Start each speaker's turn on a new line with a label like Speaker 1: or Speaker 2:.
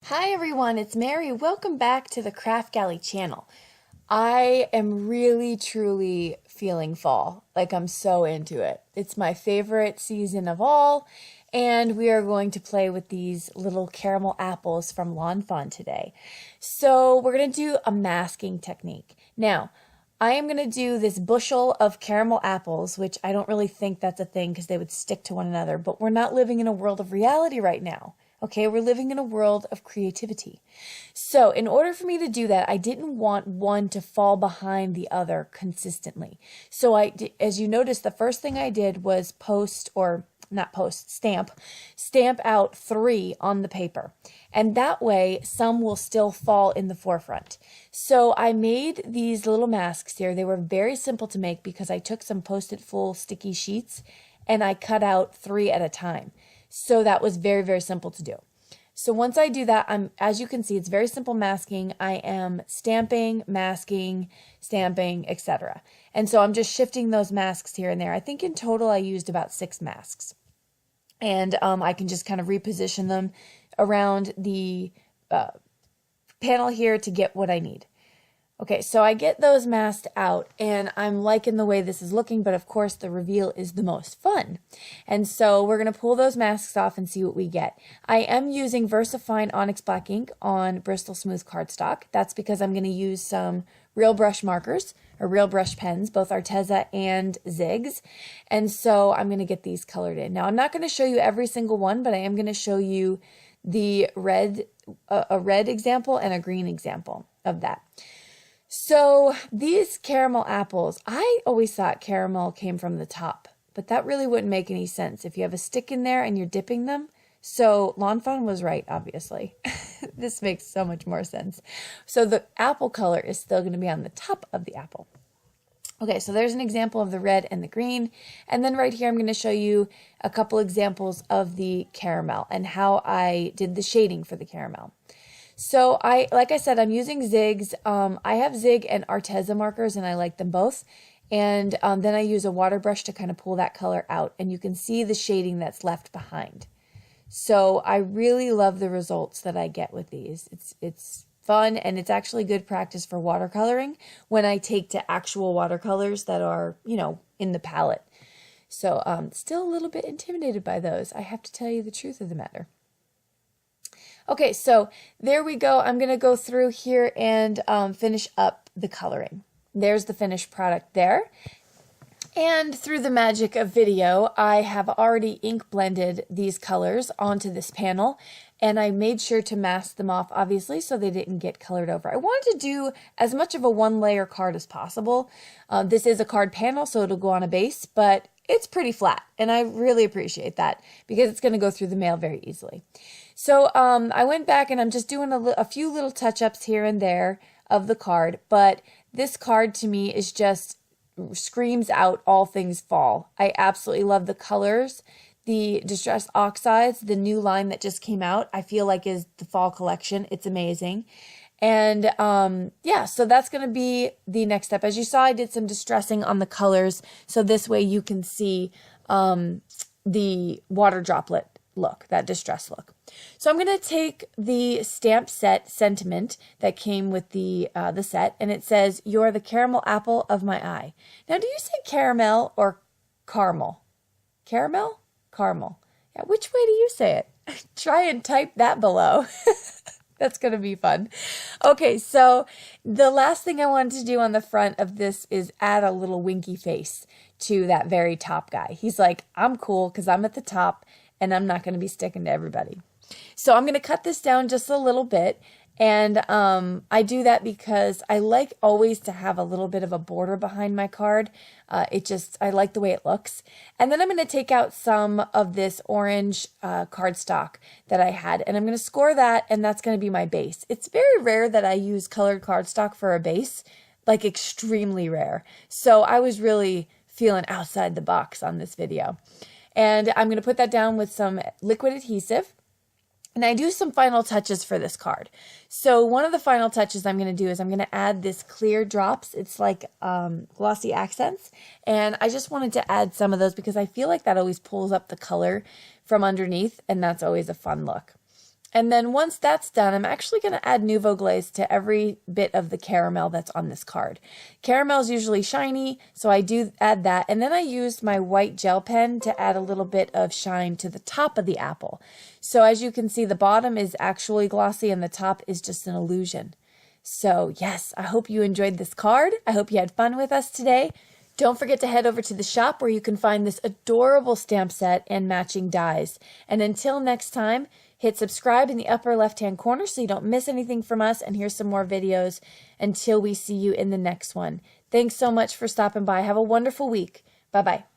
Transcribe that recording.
Speaker 1: Hi everyone, it's Mary. Welcome back to the Kraftgali channel. I am really truly feeling fall. Like I'm so into it. It's my favorite season of all, and we are going to play with these little caramel apples from Fawn today. So we're going to do a masking technique. Now, I am going to do this bushel of caramel apples, which I don't really think that's a thing because they would stick to one another, but we're not living in a world of reality right now. Okay, we're living in a world of creativity. So in order for me to do that, I didn't want one to fall behind the other consistently. So as you notice, the first thing I did was stamp out 3 on the paper. And that way, some will still fall in the forefront. So I made these little masks here. They were very simple to make because I took some Post-it full sticky sheets and I cut out 3 at a time. So that was very, very simple to do. So once I do that, as you can see, it's very simple masking. I am stamping, masking, stamping, etc. And so I'm just shifting those masks here and there. I think in total I used about 6 masks. And I can just kind of reposition them around the panel here to get what I need. Okay, so I get those masked out and I'm liking the way this is looking, but of course the reveal is the most fun. And so we're going to pull those masks off and see what we get. I am using VersaFine Onyx Black ink on Bristol Smooth cardstock. That's because I'm going to use some real brush markers or real brush pens, both Arteza and Ziggs. And so I'm going to get these colored in. Now I'm not going to show you every single one, but I am going to show you the a red example and a green example of that. So these caramel apples, I always thought caramel came from the top, but that really wouldn't make any sense if you have a stick in there and you're dipping them. So Fawn was right, obviously. This makes so much more sense. So the apple color is still going to be on the top of the apple. Okay, so there's an example of the red and the green. And then right here, I'm going to show you a couple examples of the caramel and how I did the shading for the caramel. So like I said, I'm using Ziggs. I have Zig and Arteza markers and I like them both. And then I use a water brush to kind of pull that color out and you can see the shading that's left behind. So I really love the results that I get with these. It's fun and it's actually good practice for watercoloring when I take to actual watercolors that are, in the palette. So still a little bit intimidated by those. I have to tell you the truth of the matter. Okay, so there we go. I'm going to go through here and finish up the coloring. There's the finished product there. And through the magic of video, I have already ink blended these colors onto this panel. And I made sure to mask them off, obviously, so they didn't get colored over. I wanted to do as much of a one-layer card as possible. This is a card panel, so it'll go on a base, but it's pretty flat. And I really appreciate that because it's going to go through the mail very easily. So I went back and I'm just doing a few little touch-ups here and there of the card, but this card to me is just screams out all things fall. I absolutely love the colors, the Distress Oxides, the new line that just came out, I feel like is the fall collection. It's amazing. And yeah, so that's going to be the next step. As you saw, I did some distressing on the colors, so this way you can see the water droplet look, that distress look. So I'm going to take the stamp set Sentiment that came with the set, and it says, "You're the caramel apple of my eye." Now, do you say caramel or caramel? Caramel? Caramel. Yeah, which way do you say it? Try and type that below. That's going to be fun. Okay, so the last thing I wanted to do on the front of this is add a little winky face to that very top guy. He's like, I'm cool because I'm at the top and I'm not going to be sticking to everybody. So I'm going to cut this down just a little bit. And I do that because I like always to have a little bit of a border behind my card. I like the way it looks. And then I'm going to take out some of this orange cardstock that I had. And I'm going to score that, and that's going to be my base. It's very rare that I use colored cardstock for a base, like extremely rare. So I was really feeling outside the box on this video. And I'm going to put that down with some liquid adhesive. And I do some final touches for this card. So one of the final touches I'm going to do is I'm going to add this clear drops. It's like glossy accents. And I just wanted to add some of those because I feel like that always pulls up the color from underneath. And that's always a fun look. And then once that's done, I'm actually going to add Nouveau Glaze to every bit of the caramel that's on this card. Caramel is usually shiny, so I do add that. And then I used my white gel pen to add a little bit of shine to the top of the apple. So as you can see, the bottom is actually glossy and the top is just an illusion. So yes, I hope you enjoyed this card. I hope you had fun with us today. Don't forget to head over to the shop where you can find this adorable stamp set and matching dies. And until next time, hit subscribe in the upper left-hand corner so you don't miss anything from us, and here's some more videos until we see you in the next one. Thanks so much for stopping by. Have a wonderful week. Bye-bye.